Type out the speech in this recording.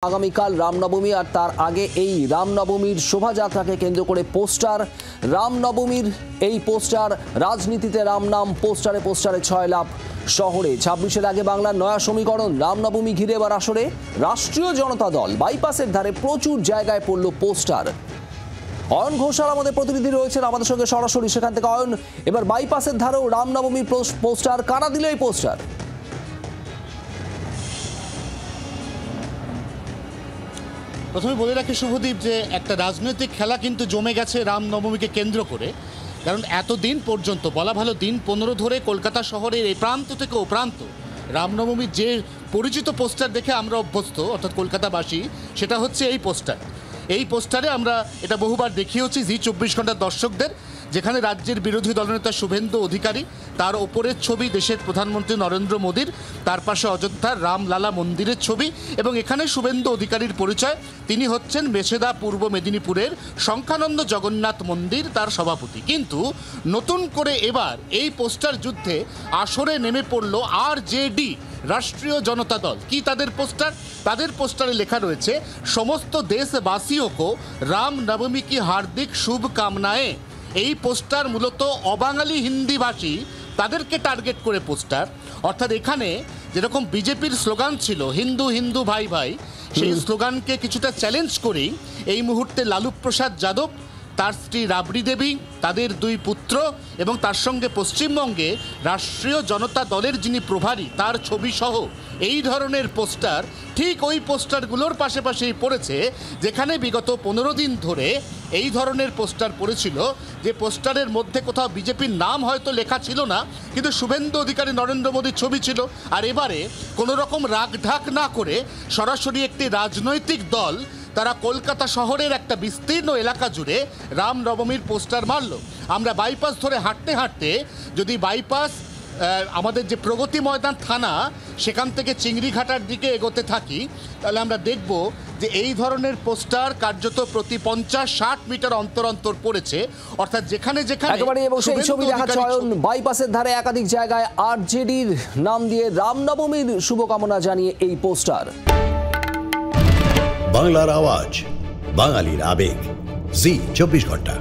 আগামীকাল রামনবমী আর তার আগে এই রামনবমীর শোভাযাত্রাকে কেন্দ্র করে পোস্টার। রামনবমীর এই পোস্টার, রাজনীতিতে রাম নাম, পোস্টারে পোস্টারে 6 লাভ শহরে। 26-এর আগে বাংলার নয়া সমীকরণ। রামনবমী ঘিরে এবার আসরে রাষ্ট্রীয় জনতা দল। বাইপাসের ধারে প্রচুর জায়গায় পড়ল পোস্টার। অয়ন ঘোষাল আমাদের প্রতিনিধি রয়েছেন আমাদের সঙ্গে সরাসরি সেখান থেকে। অয়ন, এবার বাইপাসের ধারেও রামনবমীর পোস্টার, কারা দিল এই পোস্টার? প্রথমে বলে রাখি শুভদীপ যে একটা রাজনৈতিক খেলা কিন্তু জমে গেছে রামনবমীকে কেন্দ্র করে। কারণ এতদিন পর্যন্ত, বলা ভালো দিন 15 ধরে কলকাতা শহরের এই প্রান্ত থেকে ও প্রান্ত রামনবমীর যে পরিচিত পোস্টার দেখে আমরা অভ্যস্ত, অর্থাৎ কলকাতাবাসী, সেটা হচ্ছে এই পোস্টার। এই পোস্টারে আমরা এটা বহুবার দেখিয়েছি জি 24 ঘন্টার দর্শকদের, যেখানে রাজ্যের বিরোধী দলনেতা শুভেন্দু অধিকারী, তার ওপরের ছবি দেশের প্রধানমন্ত্রী নরেন্দ্র মোদীর, তার পাশে অযোধ্যার রামলালা মন্দিরের ছবি, এবং এখানে শুভেন্দু অধিকারীর পরিচয়, তিনি হচ্ছেন মেছেদা পূর্ব মেদিনীপুরের সংখ্যানন্দ জগন্নাথ মন্দির, তার সভাপতি। কিন্তু নতুন করে এবার এই পোস্টার যুদ্ধে আসরে নেমে পড়ল আরজেডি, রাষ্ট্রীয় জনতা দল। কি তাদের পোস্টার? তাদের পোস্টারে লেখা রয়েছে, সমস্ত দেশবাসীও কো রাম নবমী কি হার্দিক শুভকামনায়। এই পোস্টার মূলত অবাঙালি হিন্দিভাষী তাদেরকে টার্গেট করে পোস্টার। অর্থাৎ এখানে যেরকম বিজেপির স্লোগান ছিল হিন্দু হিন্দু ভাই ভাই, সেই স্লোগানকে কিছুটা চ্যালেঞ্জ করেই এই মুহূর্তে লালু প্রসাদ যাদব, তার স্ত্রী রাবড়ি দেবী, তাদের 2 পুত্র এবং তার সঙ্গে পশ্চিমবঙ্গে রাষ্ট্রীয় জনতা দলের যিনি প্রভারী, তার ছবি সহ এই ধরনের পোস্টার ঠিক ওই পোস্টারগুলোর পাশাপাশি পড়েছে, যেখানে বিগত 15 দিন ধরে এই ধরনের পোস্টার পড়েছিল, যে পোস্টারের মধ্যে কোথাও বিজেপির নাম হয়তো লেখা ছিল না, কিন্তু শুভেন্দু অধিকারী, নরেন্দ্র মোদীর ছবি ছিল। আর এবারে কোনো রকম রাগঢাক না করে সরাসরি একটি রাজনৈতিক দল তারা কলকাতা শহরের একটা বিস্তীর্ণ এলাকা জুড়ে রামনবমীর পোস্টার মারল। আমরা বাইপাস ধরে হাঁটতে হাঁটতে যদি বাইপাস আমাদের যে প্রগতি ময়দান থানা, সেখান থেকে চিংড়িঘাটার দিকে এগোতে থাকি, তাহলে আমরা দেখব যে এই ধরনের পোস্টার কার্যত প্রতি 50-60 মিটার অন্তর অন্তর পড়েছে। অর্থাৎ যেখানে যেখানে একেবারে, এবং সেই ছবি দেখাচ্ছে অয়ন, বাইপাসের ধারে একাধিক জায়গায় আরজেডির নাম দিয়ে রামনবমীর শুভকামনা জানিয়ে এই পোস্টার। বাংলার আওয়াজ, বাঙালির আবেগ, জি 24 ঘন্টা।